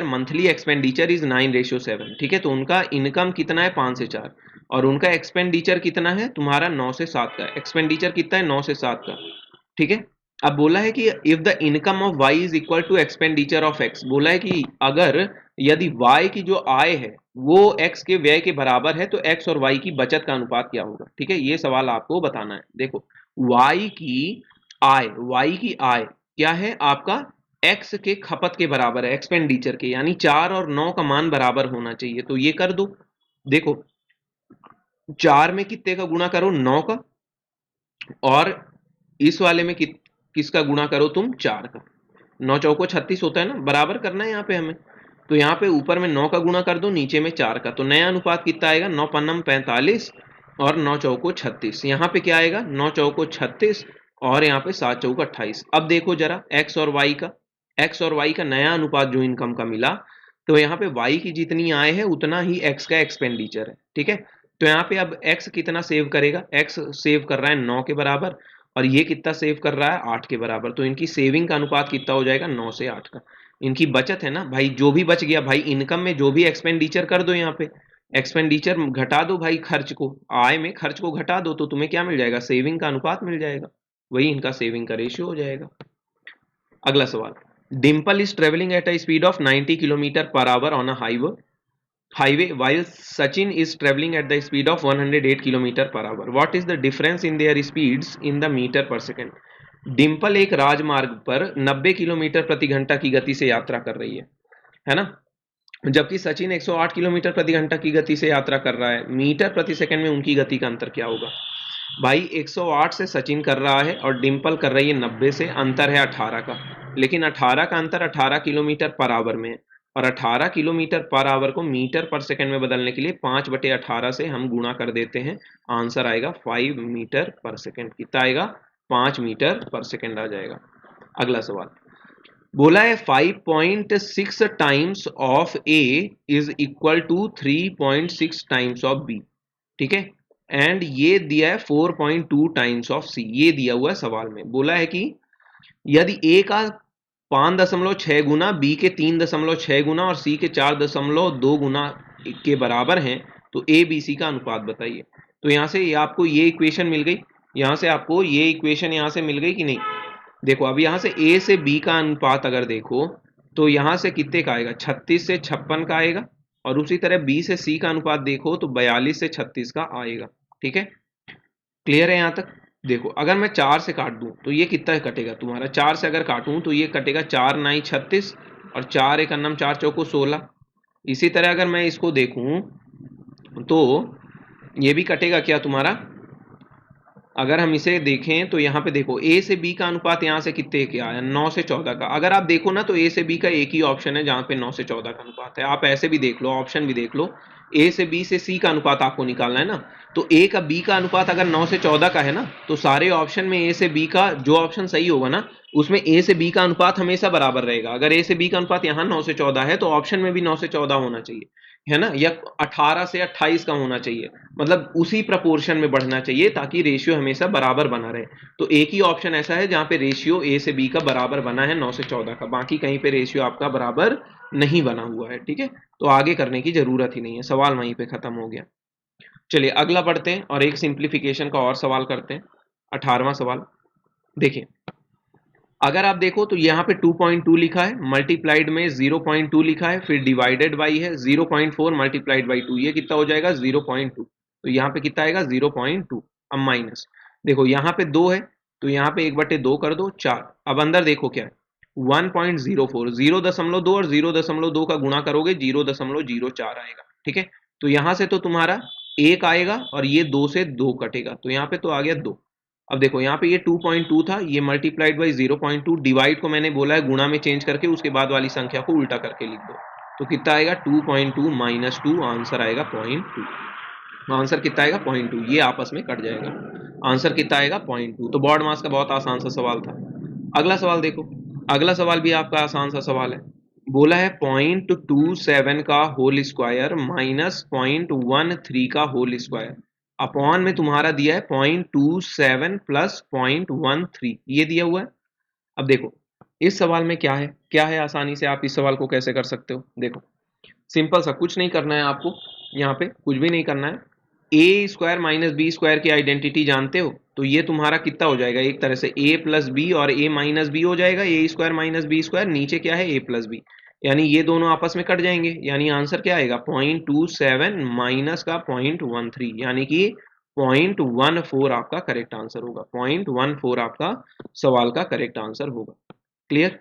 Speaker 1: monthly expenditure is 9:7। ठीक है, तो उनका इनकम कितना है 5 से 4, और उनका एक्सपेंडिचर कितना है तुम्हारा 9 से 7 का, एक्सपेंडिचर कितना है 9 से 7 का। ठीक है, अब बोला है कि if the income of y is equal to expenditure of x, बोला है कि अगर यदि वाई की जो आय है वो एक्स के व्यय के बराबर है तो एक्स और वाई की बचत का अनुपात क्या होगा। ठीक है, ये सवाल आपको बताना है। देखो, वाई की वाई की आय क्या है आपका, एक्स के खपत के बराबर है, एक्सपेंडिचर के, यानी 4 और 9 का मान बराबर होना चाहिए, तो ये कर दो। देखो 4 में कितने का गुणा करो 9 का, और इस वाले में किसका गुणा करो तुम 4 का, 9 चौको 36 होता है ना, बराबर करना है यहाँ पे हमें। तो यहाँ पे ऊपर में 9 का गुणा कर दो, नीचे में 4 का, तो नया अनुपात कितना आएगा 9 पन्नम 45 और 9 चौको 36। यहाँ पे क्या आएगा 9 चौको 36 और यहाँ पे 7 चौको 28। अब देखो जरा एक्स और वाई का नया अनुपात जो इनकम का मिला, तो यहाँ पे वाई की जितनी आय है उतना ही एक्स का एक्सपेंडिचर है। ठीक है, तो यहाँ पे अब एक्स कितना सेव करेगा, एक्स सेव कर रहा है 9 के बराबर, और ये कितना सेव कर रहा है 8 के बराबर, तो इनकी सेविंग का अनुपात कितना हो जाएगा 9 से 8 का। इनकी बचत है ना भाई, जो भी बच गया भाई इनकम में जो भी एक्सपेंडिचर कर दो, यहाँ पे एक्सपेंडिचर घटा दो भाई, खर्च को आय में खर्च को घटा दो, तो तुम्हें क्या मिल जाएगा सेविंग का अनुपात मिल जाएगा, वही इनका सेविंग का रेशियो हो जाएगा। अगला सवाल, Dimple is travelling at a speed of 90 kilometre per hour on a highway while Sachin is traveling at the speed of 108 kilometre per hour. What is the difference in their speeds in the meter per second? Dimple एक राजमार्ग पर 90 kilometre प्रति घंटा की गति से यात्रा कर रही है ना, जबकि सचिन 108 किलोमीटर प्रति घंटा की गति से यात्रा कर रहा है। मीटर प्रति सेकंड में उनकी गति का अंतर क्या होगा? भाई 108 से सचिन कर रहा है और डिम्पल कर रही है 90 से, अंतर है 18 का, लेकिन 18 का अंतर 18 किलोमीटर पर आवर में है, और 18 किलोमीटर पर आवर को मीटर पर सेकंड में बदलने के लिए 5/18 से हम गुणा कर देते हैं, आंसर आएगा 5 मीटर पर सेकंड। कितना आएगा? 5 मीटर पर सेकंड आ जाएगा। अगला सवाल बोला है 5.6 times of A is equal to 3.6 times of B, ठीक है, एंड ये दिया है 4.2 टाइम्स ऑफ सी, ये दिया हुआ है सवाल में। बोला है कि यदि ए का 5.6 गुना, बी के 3.6 गुना और सी के 4.2 गुना के बराबर हैं, तो ए बी सी का अनुपात बताइए। तो यहां से आपको ये इक्वेशन मिल गई, यहां से आपको ये इक्वेशन यहां से मिल गई कि नहीं? देखो अब यहां से ए से बी का अनुपात अगर देखो तो यहां से कितने का आएगा? 36 से 56 का आएगा, और उसी तरह बी से सी का अनुपात देखो तो 42 से 36 का आएगा। ठीक है, क्लियर है यहां तक? देखो अगर मैं 4 से काट दूं तो ये कितना कटेगा तुम्हारा? 4 से अगर काटूं तो ये कटेगा 4 9 36, और 4 एक अन्नम 4 चौको 16। इसी तरह अगर मैं इसको देखूं तो ये भी कटेगा क्या तुम्हारा? अगर हम इसे देखें तो यहाँ पे देखो ए से बी का अनुपात यहाँ से कितने क्या है? 9 से 14 का। अगर आप देखो ना तो ए से बी का एक ही ऑप्शन है जहाँ पे 9 से 14 का अनुपात है। आप ऐसे भी देख लो, ऑप्शन भी देख लो, ए से बी से सी का अनुपात आपको निकालना है ना, तो ए का बी का अनुपात अगर 9 से 14 का है ना, तो सारे ऑप्शन में ए से बी का जो ऑप्शन सही होगा ना, उसमें ए से बी का अनुपात हमेशा बराबर रहेगा। अगर ए से बी का अनुपात यहाँ 9 से 14 है तो ऑप्शन में भी 9 से 14 होना चाहिए, है ना, या 18 से 28 का होना चाहिए, मतलब उसी प्रपोर्शन में बढ़ना चाहिए ताकि रेशियो हमेशा बराबर बना रहे। तो एक ही ऑप्शन ऐसा है जहां पे रेशियो ए से बी का बराबर बना है 9 से 14 का, बाकी कहीं पे रेशियो आपका बराबर नहीं बना हुआ है। ठीक है, तो आगे करने की जरूरत ही नहीं है, सवाल वहीं पे खत्म हो गया। चलिए अगला पढ़ते हैं और एक सिंप्लीफिकेशन का और सवाल करते हैं। 18वां सवाल देखिए, अगर आप देखो तो यहाँ पे 2.2 लिखा है, मल्टीप्लाइड में 0.2 लिखा है, फिर डिवाइडेड बाई है 0.4 मल्टीप्लाइड बाई 2, ये कितना हो जाएगा? 0.2। तो यहाँ पे कितना आएगा? 0.2। अब माइनस, देखो यहाँ पे 2 है तो यहाँ पे 1/2 कर दो, 4। अब अंदर देखो क्या है? 1.04, 0.2 और 0.2 का गुणा करोगे 0.04 आएगा। ठीक है, तो यहाँ से तो तुम्हारा 1 आएगा और ये 2 से 2 कटेगा, तो यहाँ पे तो आ गया 2। अब देखो यहाँ पे ये 2.2 था, ये मल्टीप्लाइड बाई 0.2, डिवाइड को मैंने बोला है गुणा में चेंज करके उसके बाद वाली संख्या को उल्टा करके लिख दो, तो कितना आएगा? 2.2 माइनस 2, आंसर आएगा 0.2। आंसर कितना आएगा? 0.2, ये आपस में कट जाएगा। आंसर कितना आएगा? 0.2। तो बोर्ड मास का बहुत आसान सा सवाल था। अगला सवाल देखो, अगला सवाल भी आपका आसान सा सवाल है। बोला है 0.27 का होल स्क्वायर माइनस 0.13 का होल स्क्वायर अपॉन में तुम्हारा दिया है 0.27 प्लस 0.13, ये दिया हुआ है। अब देखो इस सवाल में क्या है, क्या है, आसानी से आप इस सवाल को कैसे कर सकते हो? देखो सिंपल सा, कुछ नहीं करना है आपको, यहाँ पे कुछ भी नहीं करना है। A square minus B square की आइडेंटिटी जानते हो, तो ये तुम्हारा कितना हो जाएगा? एक तरह से ए प्लस बी और ए माइनस बी हो जाएगा, ए स्क्वायर माइनस बी स्क्वायर, नीचे क्या है? ए प्लस बी, यानी ये दोनों आपस में कट जाएंगे, यानी आंसर क्या आएगा? 0.27 माइनस का 0.13, यानी कि 0.14 आपका करेक्ट आंसर होगा। 0.14 आपका सवाल का करेक्ट आंसर होगा। क्लियर?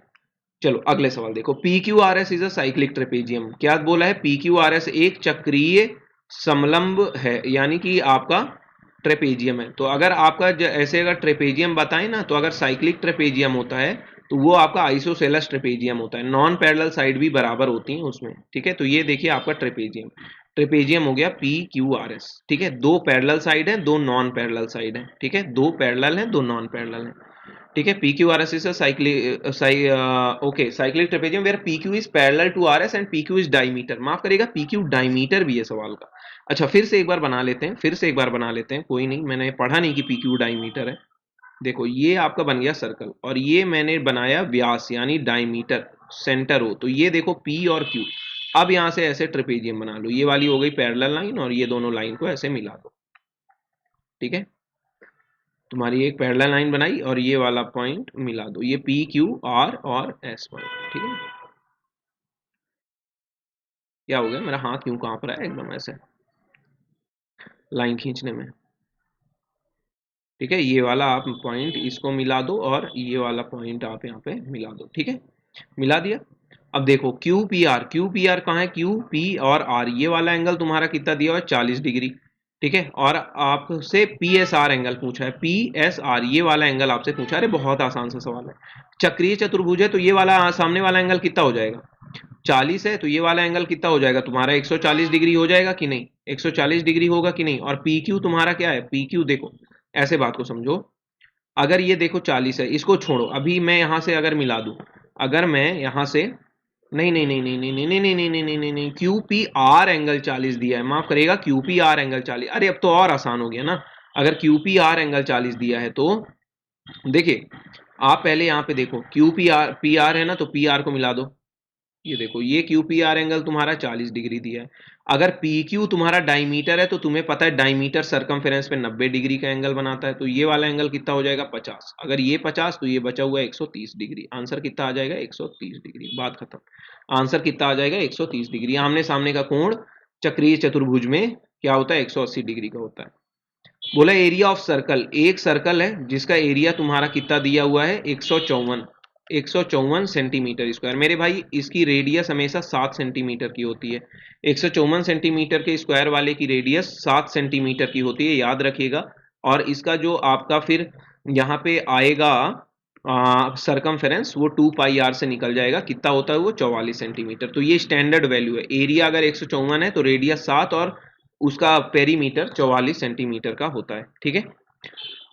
Speaker 1: चलो अगले सवाल देखो, P Q R S is a cyclic trapezium. क्या बोला है? पी क्यू आर एस एक चक्रीय समलंब है, यानी कि आपका ट्रेपेजियम है। तो अगर आपका ऐसे अगर ट्रेपेजियम बताएं ना, तो अगर साइक्लिक ट्रेपेजियम होता है तो वो आपका आइसोसेलस ट्रेपेजियम होता है, नॉन पैरेलल साइड भी बराबर होती हैं उसमें। ठीक है, तो ये देखिए आपका ट्रेपेजियम, ट्रेपेजियम हो गया पी क्यू आर एस। ठीक है, दो पैरेलल साइड है, दो नॉन पैरेलल साइड है। ठीक है, दो पैरेलल है, दो नॉन पैरेलल है। ठीक है, P Q R S is okay cyclic trapezium where P Q is parallel to R S and P Q is diameter. माफ करेगा, पी क्यू डायमीटर भी है सवाल का। अच्छा फिर से एक बार बना लेते हैं, फिर से एक बार बना लेते हैं, कोई नहीं, मैंने पढ़ा नहीं कि पी क्यू डायमीटर है। देखो ये आपका बन गया सर्कल और ये मैंने बनाया व्यास यानी डायमीटर, सेंटर हो, तो ये देखो पी और क्यू। अब यहां से ऐसे ट्रेपेजियम बना लो, ये वाली हो गई पैरेलल लाइन और ये दोनों लाइन को ऐसे मिला दो। ठीक है, तुम्हारी एक पैरेलल लाइन बनाई और ये वाला पॉइंट मिला दो, ये पी क्यू आर और एस पॉइंट, ठीक है। क्या हो गया, मेरा हाथ क्यों कांप रहा है एकदम ऐसे लाइन खींचने में, ठीक है। ये वाला आप पॉइंट इसको मिला दो और ये वाला पॉइंट आप यहाँ पे मिला दो, ठीक है। मिला दिया। अब देखो क्यू पी आर कहाँ है, क्यू पी और आर, ये वाला एंगल तुम्हारा कितना दिया हुआ है 40 डिग्री, ठीक है। और आपसे पी एस आर एंगल पूछा है, पी एस आर ये वाला एंगल आपसे पूछा है। अरे बहुत आसान सा सवाल है। चक्रीय चतुर्भुज है तो ये वाला सामने वाला एंगल कितना हो जाएगा, 40 है तो ये वाला एंगल कितना हो जाएगा तुम्हारा 140 डिग्री हो जाएगा कि नहीं, 140 डिग्री होगा कि नहीं। और पी क्यू तुम्हारा क्या है, पी क्यू देखो ऐसे बात को समझो, अगर ये देखो 40 है, इसको छोड़ो, अभी मैं यहां से अगर मिला दूं, अगर मैं यहां से नहीं नहीं नहीं नहीं नहीं नहीं नहीं नहीं नहीं नहीं नहीं नहीं क्यू पी आर एंगल 40 दिया है, माफ करेगा क्यू पी आर एंगल 40, अरे अब तो और आसान हो गया ना। अगर क्यू पी आर एंगल 40 दिया है तो देखिए आप पहले यहां पे देखो क्यू पी आर है ना, तो पी आर को मिला दो। ये देखो ये क्यू पी आर एंगल तुम्हारा 40 डिग्री दिया है। अगर पी क्यू तुम्हारा डायमीटर है तो तुम्हें पता है डायमीटर सरकमफेरेंस पे 90 डिग्री का एंगल बनाता है, तो ये वाला एंगल कितना हो जाएगा 50। अगर ये 50 तो ये बचा हुआ है 130 डिग्री। आंसर कितना आ जाएगा 130 डिग्री, बात खत्म। आंसर कितना आ जाएगा 130 डिग्री। आमने सामने का कोण चक्रीय चतुर्भुज में क्या होता है 180 डिग्री का होता है। बोला एरिया ऑफ सर्कल, एक सर्कल है जिसका एरिया तुम्हारा कितना दिया हुआ है 154 सेंटीमीटर स्क्वायर। मेरे भाई इसकी रेडियस हमेशा 7 सेंटीमीटर की होती है। 154 सेंटीमीटर के स्क्वायर वाले की रेडियस 7 सेंटीमीटर की होती है, याद रखिएगा। और इसका जो आपका फिर यहाँ पे आएगा सरकमफेरेंस वो 2 पाई आर से निकल जाएगा, कितना होता है वो 44 सेंटीमीटर। तो ये स्टैंडर्ड वैल्यू है। एरिया अगर 154 है तो रेडियस 7 और उसका पेरीमीटर 44 सेंटीमीटर का होता है, ठीक है।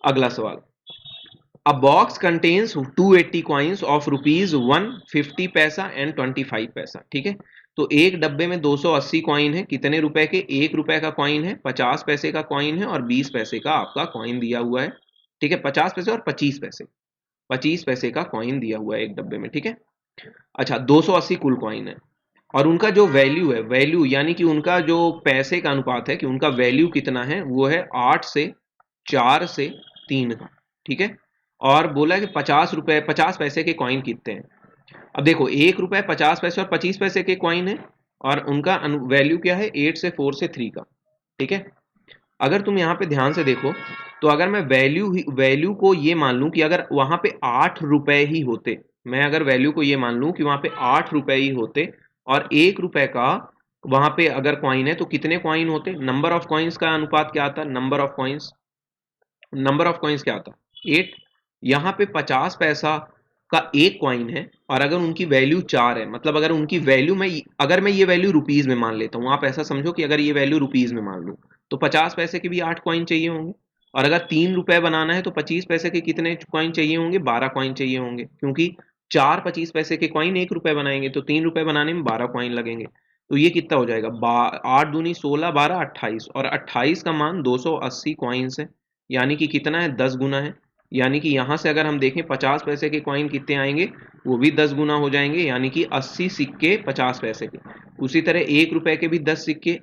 Speaker 1: अगला सवाल, अ box contains 280 coins of rupees 1, 50 पैसा एंड 25 पैसा, ठीक है। तो एक डब्बे में 280 कॉइन है, कितने रुपए के, 1 रुपए का कॉइन है, 50 पैसे का कॉइन है और 20 पैसे का आपका कॉइन दिया हुआ है, ठीक है। 50 पैसे और 25 पैसे, 25 पैसे का कॉइन दिया हुआ है एक डब्बे में, ठीक है। अच्छा 280 कुल कॉइन है और उनका जो वैल्यू है, वैल्यू यानी कि उनका जो पैसे का अनुपात है कि उनका वैल्यू कितना है, वो है 8 से 4 से 3 का, ठीक है। और बोला है कि 50 रुपए 50 पैसे के कॉइन कितने हैं। अब देखो 1 रुपए 50 पैसे और 25 पैसे के कॉइन है और उनका वैल्यू क्या है 8 से 4 से 3 का, ठीक है। अगर तुम यहाँ पे ध्यान से देखो तो अगर मैं वैल्यू को ये मान लूं कि अगर वहां पे 8 रुपए ही होते, मैं अगर वैल्यू को ये मान लूं कि वहां पे 8 रुपए ही होते और 1 रुपए का वहां पे अगर कॉइन है तो कितने कॉइन होते, नंबर ऑफ कॉइन्स का अनुपात क्या आता, नंबर ऑफ कॉइन्स क्या आता 8। यहाँ पे 50 पैसा का एक कॉइन है और अगर उनकी वैल्यू 4 है, मतलब अगर उनकी वैल्यू में अगर मैं ये वैल्यू रुपीज में मान लेता हूँ, आप ऐसा समझो कि अगर ये वैल्यू रुपीज में मान लूँ तो 50 पैसे के भी 8 कॉइन चाहिए होंगे। और अगर 3 रुपए बनाना है तो 25 पैसे के कितने कॉइन चाहिए होंगे, 12 कॉइन चाहिए होंगे, क्योंकि 4 25 पैसे के कॉइन 1 रुपए बनाएंगे तो 3 रुपए बनाने में 12 कॉइन लगेंगे। तो ये कितना हो जाएगा 8 दूनी 16, 12 28 और 28 का मान 280 कॉइन्स है, यानी कि कितना है 10 गुना है। यानी कि यहां से अगर हम देखें 50 पैसे के कॉइन कितने आएंगे, वो भी 10 गुना हो जाएंगे, यानी कि 80 सिक्के 50 पैसे के। उसी तरह 1 रुपए के भी 10 सिक्के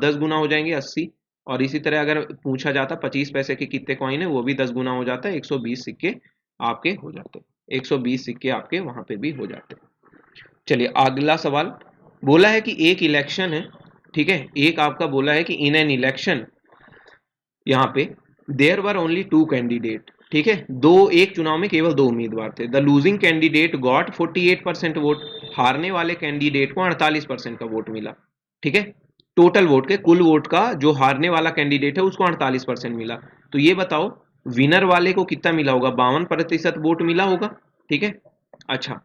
Speaker 1: 10 गुना हो जाएंगे 80। और इसी तरह अगर पूछा जाता 25 पैसे के कितने कॉइन है, वो भी 10 गुना हो जाता है, 120 सिक्के आपके हो जाते, 120 सिक्के आपके वहां पे भी हो जाते। चलिए अगला सवाल, बोला है कि एक इलेक्शन है, ठीक है, एक आपका बोला है कि इन एन इलेक्शन, यहाँ पे देयर वर ओनली 2 कैंडिडेट, ठीक है, एक चुनाव में केवल 2 उम्मीदवार थे। The losing candidate got 48% vote, हारने वाले कैंडिडेट को 48% का वोट मिला, ठीक है। टोटल वोट के कुल वोट का जो हारने वाला कैंडिडेट है उसको 48% मिला। तो ये बताओ विनर वाले को कितना मिला होगा, 52% वोट मिला होगा, ठीक है। अच्छा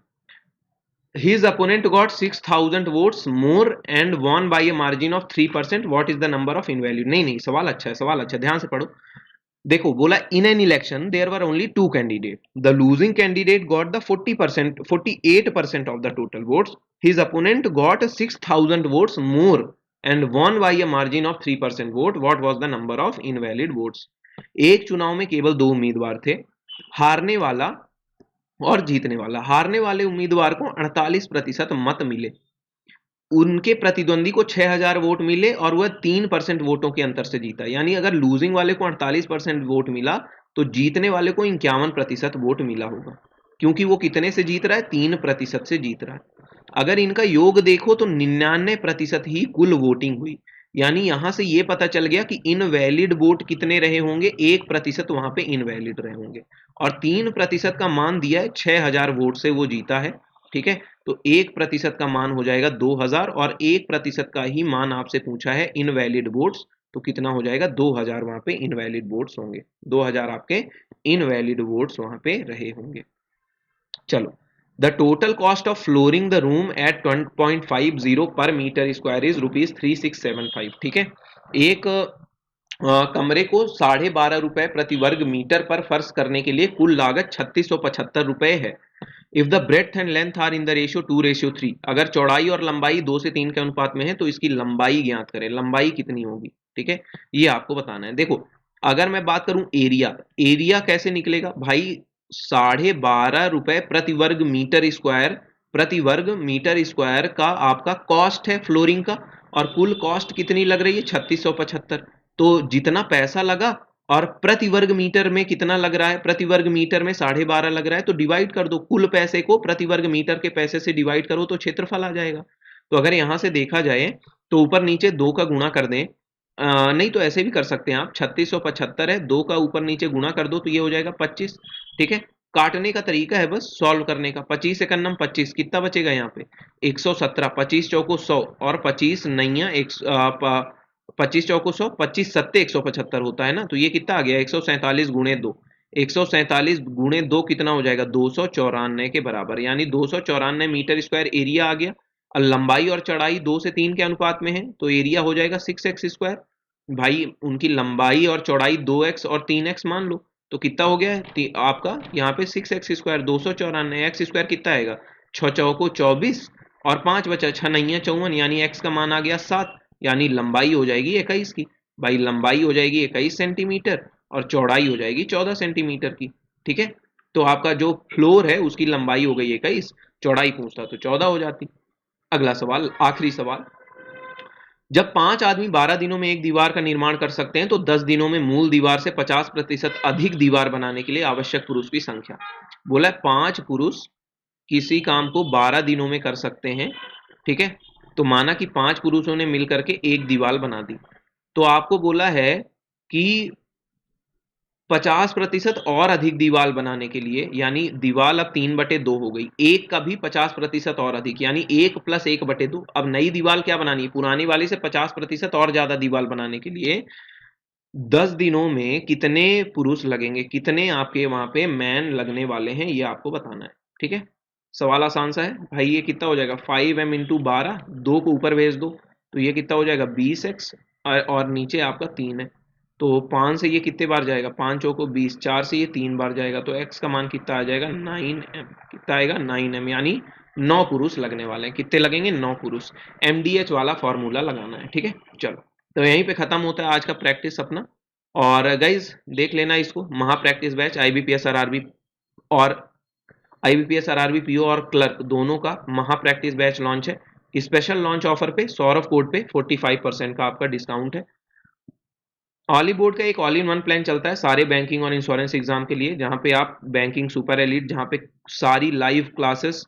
Speaker 1: his opponent got 6000 votes more and won by a margin of 3%, what is the number of invalid। नहीं नहीं सवाल अच्छा है, सवाल अच्छा, ध्यान से पढ़ो। देखो बोला in an election there were only 2 candidate, the losing candidate got the 48% of the total votes, his opponent got 6000 votes more and won by a margin of 3% vote, what was the number of invalid votes. एक चुनाव में केवल 2 उम्मीदवार थे, हारने वाला और जीतने वाला। हारने वाले उम्मीदवार को 48% मत मिले, उनके प्रतिद्वंदी को 6000 वोट मिले और वह 3% वोटों के अंतर से जीता। यानी अगर लूजिंग वाले को 48% वोट मिला तो जीतने वाले को 51% वोट मिला होगा, क्योंकि वो कितने से जीत रहा है, 3% से जीत रहा है। अगर इनका योग देखो तो 99% ही कुल वोटिंग हुई, यानी यहां से ये पता चल गया कि इनवैलिड वोट कितने रहे होंगे, 1% वहां पे इनवैलिड रहे होंगे। और 3% का मान दिया है, 6000 वोट से वो जीता है, ठीक है। तो 1% का मान हो जाएगा 2000, और 1% का ही मान आपसे पूछा है इनवैलिड वोट्स, तो कितना हो जाएगा, 2000 वहां पे इनवैलिड वोट्स होंगे, 2000 आपके इनवैलिड वोट्स वहां पे रहे होंगे। चलो, the total cost of flooring the room at 20.50 पर मीटर स्क्वायर इज ₹3675, ठीक है। एक कमरे को 12.5 रुपए प्रति वर्ग मीटर पर फर्श करने के लिए कुल लागत 3675 है। If the breadth and length are in the ratio 2:3, अगर चौड़ाई और लंबाई 2 से 3 के अनुपात में है तो इसकी लंबाई ज्ञात करें, लंबाई कितनी होगी, ठीक है, ये आपको बताना है। देखो, अगर मैं बात करूं एरिया, एरिया कैसे निकलेगा भाई, 12.5 रुपए प्रति वर्ग मीटर स्क्वायर का आपका कॉस्ट है फ्लोरिंग का, और कुल कॉस्ट कितनी लग रही है, 3675। तो जितना पैसा लगा और प्रति वर्ग मीटर में कितना लग रहा है, प्रति वर्ग मीटर में 12.5 लग रहा है, तो डिवाइड कर दो, कुल पैसे को प्रति वर्ग मीटर के पैसे से डिवाइड करो तो क्षेत्रफल आ जाएगा। तो अगर यहां से देखा जाए तो ऊपर नीचे 2 का गुणा कर दें, नहीं तो ऐसे भी कर सकते हैं आप, 3675 है, 2 का ऊपर नीचे गुणा कर दो तो ये हो जाएगा 25, ठीक है। काटने का तरीका है बस सॉल्व करने का, 25 एकन्नम 25, कितना बचेगा यहाँ पे, 117, 25 चौको 100, और 25 नैया 25 चौको 100, 25 सत्ते 175 होता है ना, तो ये कितना आ गया, 147 गुणे 2, 147 गुणे 2 कितना हो जाएगा, 294 के बराबर, यानी 294 मीटर स्क्वायर एरिया आ गया। और लंबाई और चौड़ाई 2 से 3 के अनुपात में है, तो एरिया हो जाएगा 6x स्क्वायर। भाई उनकी लंबाई और चौड़ाई 2x और 3x मान लो, तो कितना हो गया है आपका यहाँ पे 6x स्क्वायर, 294, एक्स स्क्वायर कितना आएगा, 6 चौको 24, और 5 बचा, 6 नैया 54, यानी x का मान आ गया 7, यानी लंबाई हो जाएगी 21 की। भाई लंबाई हो जाएगी 21 सेंटीमीटर और चौड़ाई हो जाएगी 14 सेंटीमीटर की, ठीक है। तो आपका जो फ्लोर है उसकी लंबाई हो गई 21, चौड़ाई पूछता तो 14 हो जाती। अगला सवाल, आखिरी सवाल, जब 5 आदमी 12 दिनों में एक दीवार का निर्माण कर सकते हैं तो 10 दिनों में मूल दीवार से 50% अधिक दीवार बनाने के लिए आवश्यक पुरुष की संख्या। बोला है 5 पुरुष किसी काम को 12 दिनों में कर सकते हैं, ठीक है। तो माना कि 5 पुरुषों ने मिलकर के एक दीवार बना दी, तो आपको बोला है कि 50% और अधिक दीवार बनाने के लिए, यानी दीवार अब 3/2 हो गई, एक का भी 50% और अधिक, यानी 1 + 1/2। अब नई दीवार क्या बनानी है, पुरानी वाली से 50% और ज्यादा दीवार बनाने के लिए 10 दिनों में कितने पुरुष लगेंगे, कितने आपके वहां पे मैन लगने वाले हैं, ये आपको बताना है, ठीक है। सवाल आसान सा है भाई, ये कितना हो जाएगा, 5m × 12, 2 को ऊपर भेज दो तो ये कितना हो जाएगा 20x, और नीचे आपका 3 है, तो 5 से ये कितने बार जाएगा, 5 चौको 20, 4 से ये 3 बार जाएगा, तो x का मान कितना आ जाएगा 9m, कितना आएगा 9m, यानी 9 पुरुष लगने वाले हैं। कितने लगेंगे, 9 पुरुष। MDH वाला फॉर्मूला लगाना है, ठीक है। चलो, तो यहीं पे खत्म होता है आज का प्रैक्टिस अपना। और गाइज देख लेना इसको, महा प्रैक्टिस बैच IBPS RRB और IBPS RRB PO और क्लर्क दोनों का महा प्रैक्टिस बैच लॉन्च है। स्पेशल लॉन्च ऑफर पे सौरभ कोड पे 45% का आपका डिस्काउंट है। ऑली बोर्ड का एक ऑल इन वन प्लान चलता है सारे बैंकिंग और इंश्योरेंस एग्जाम के लिए, जहां पे आप बैंकिंग सुपर एलिट, जहां पे सारी लाइव क्लासेस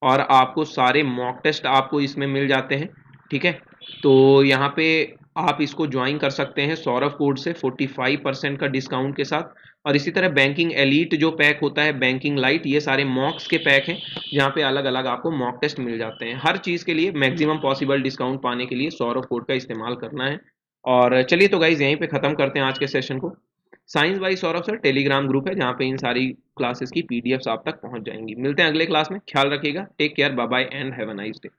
Speaker 1: और आपको सारे मॉक टेस्ट आपको इसमें मिल जाते हैं, ठीक है। तो यहाँ पे आप इसको ज्वाइन कर सकते हैं सौरभ कोड से 45% का डिस्काउंट के साथ। और इसी तरह बैंकिंग एलिट जो पैक होता है, बैंकिंग लाइट, ये सारे मॉक्स के पैक हैं जहाँ पे अलग अलग आपको मॉक टेस्ट मिल जाते हैं। हर चीज़ के लिए मैक्सिमम पॉसिबल डिस्काउंट पाने के लिए सौरभ कोड का इस्तेमाल करना है। और चलिए तो गाइज यहीं पे ख़त्म करते हैं आज के सेशन को। Science by Saurabh sir Telegram group है जहाँ पे इन सारी क्लासेस की PDFs आप तक पहुँच जाएंगी। मिलते हैं अगले क्लास में, ख्याल रखिएगा, take care, bye bye and have a nice day.